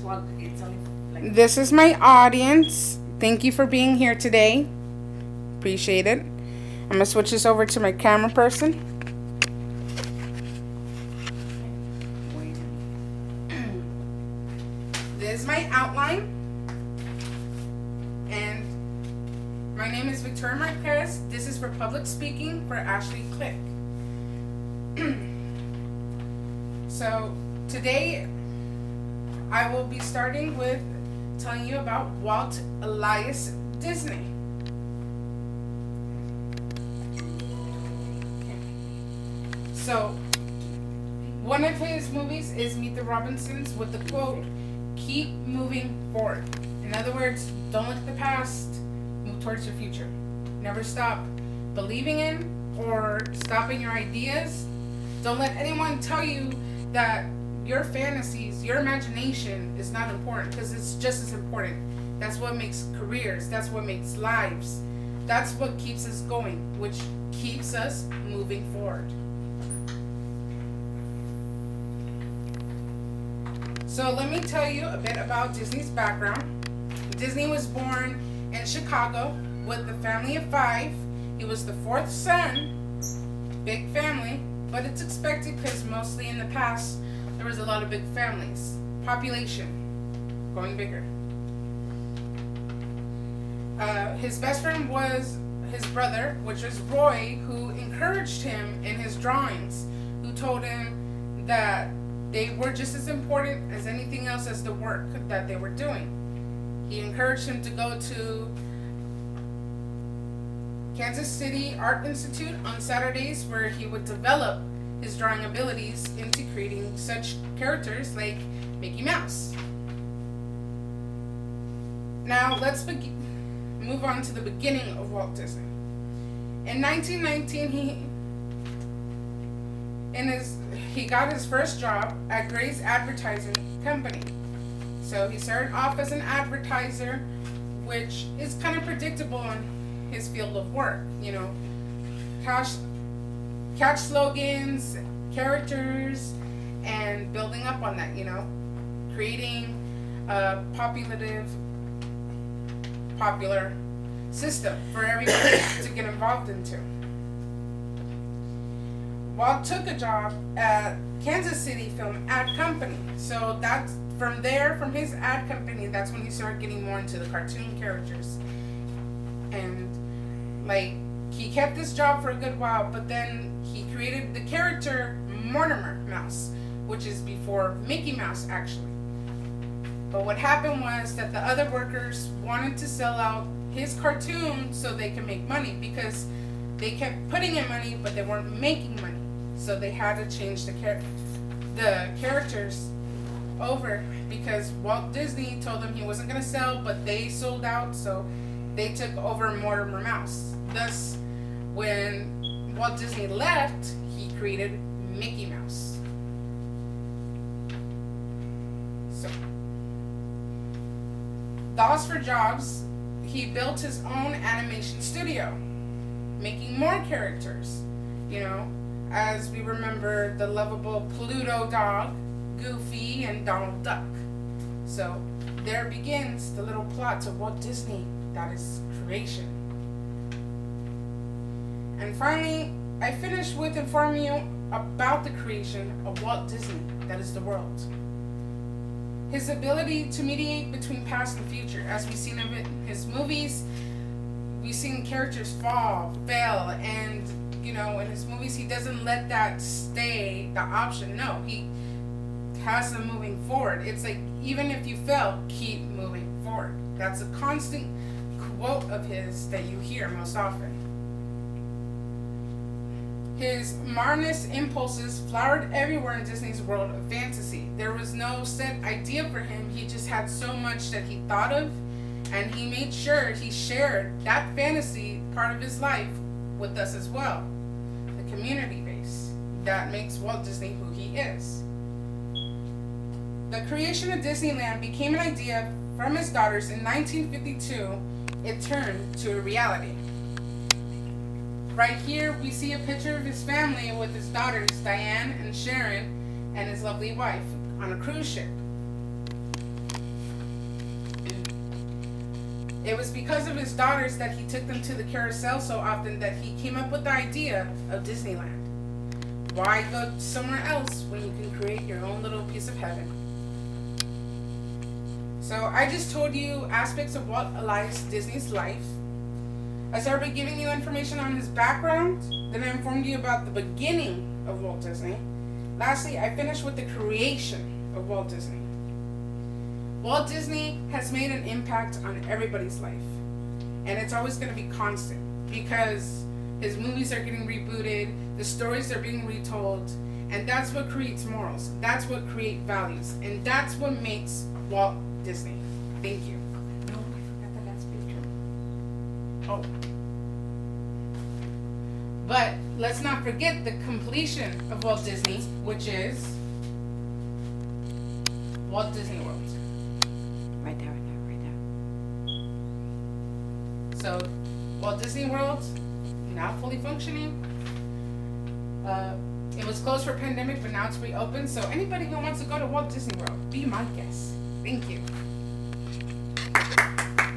Well, it's only like This is my audience. Thank you for being here today. Appreciate it. I'm gonna switch this over to my camera person. wait. This is my outline, and my name is Victoria Marquez. This is for public speaking for Ashley Click. So today I will be starting with telling you about Walt Elias Disney. So one of his movies is Meet the Robinsons with the quote, "Keep moving forward." In other words, don't look at the past, move towards your future. Never stop believing in or stopping your ideas. Don't let anyone tell you that your fantasies, your imagination is not important, because it's just as important. That's what makes careers, that's what makes lives. That's what keeps us going, which keeps us moving forward. So let me tell you a bit about Disney's background. Disney was born in Chicago with a family of 5. He was the 4th son. Big family, but it's expected because mostly in the past there was a lot of big families. Population going bigger. His best friend was his brother, which was Roy, who encouraged him in his drawings, who told him that they were just as important as anything else as the work that they were doing. He encouraged him to go to Kansas City Art Institute on Saturdays, where he would develop his drawing abilities into creating such characters like Mickey Mouse. Now let's move on to the beginning of Walt Disney. In 1919, he got his first job at Gray's Advertising Company. So he started off as an advertiser, which is kind of predictable in his field of work. You know, catch slogans, characters, and building up on that. You know, creating a popular system for everybody to get involved into. Walt took a job at Kansas City Film Ad Company. So that's from his ad company, that's when he started getting more into the cartoon characters. And like, he kept this job for a good while, but then he created the character Mortimer Mouse, which is before Mickey Mouse actually. But what happened was that the other workers wanted to sell out his cartoon so they could make money, because they kept putting in money but they weren't making money. So they had to change the characters over, because Walt Disney told them he wasn't going to sell, but they sold out, so they took over Mortimer Mouse. Thus, when Walt Disney left, he created Mickey Mouse. So, Dolls for Jobs, he built his own animation studio, making more characters. You know, as we remember, the lovable Pluto dog, Goofy, and Donald Duck. So there begins the little plot of Walt Disney, that is creation. And finally, I finished with informing you about the creation of Walt Disney, that is the world. His ability to mediate between past and future, as we've seen of it in his movies. We've seen characters fail, and you know, in his movies, he doesn't let that stay the option. No, he has them moving forward. It's like, even if you fail, keep moving forward. That's a constant quote of his that you hear most often. His marvelous impulses flowered everywhere in Disney's world of fantasy. There was no set idea for him. He just had so much that he thought of, and he made sure he shared that fantasy part of his life with us as well. The community base that makes Walt Disney who he is. The creation of Disneyland became an idea from his daughters in 1952. It turned to a reality. Right here we see a picture of his family with his daughters Diane and Sharon and his lovely wife on a cruise ship. It was because of his daughters that he took them to the carousel so often that he came up with the idea of Disneyland. Why go somewhere else when you can create your own little piece of heaven? So I just told you aspects of Walt Elias Disney's life. I started giving you information on his background. Then I informed you about the beginning of Walt Disney. Lastly, I finished with the creation of Walt Disney. Walt Disney has made an impact on everybody's life. And it's always going to be constant because his movies are getting rebooted, the stories are being retold, and that's what creates morals. That's what creates values. And that's what makes Walt Disney. Thank you. No, I forgot the last picture. Oh. But let's not forget the completion of Walt Disney, which is Walt Disney World. Right there. So, Walt Disney World, now fully functioning. It was closed for pandemic, but now it's reopened. So anybody who wants to go to Walt Disney World, be my guest. Thank you.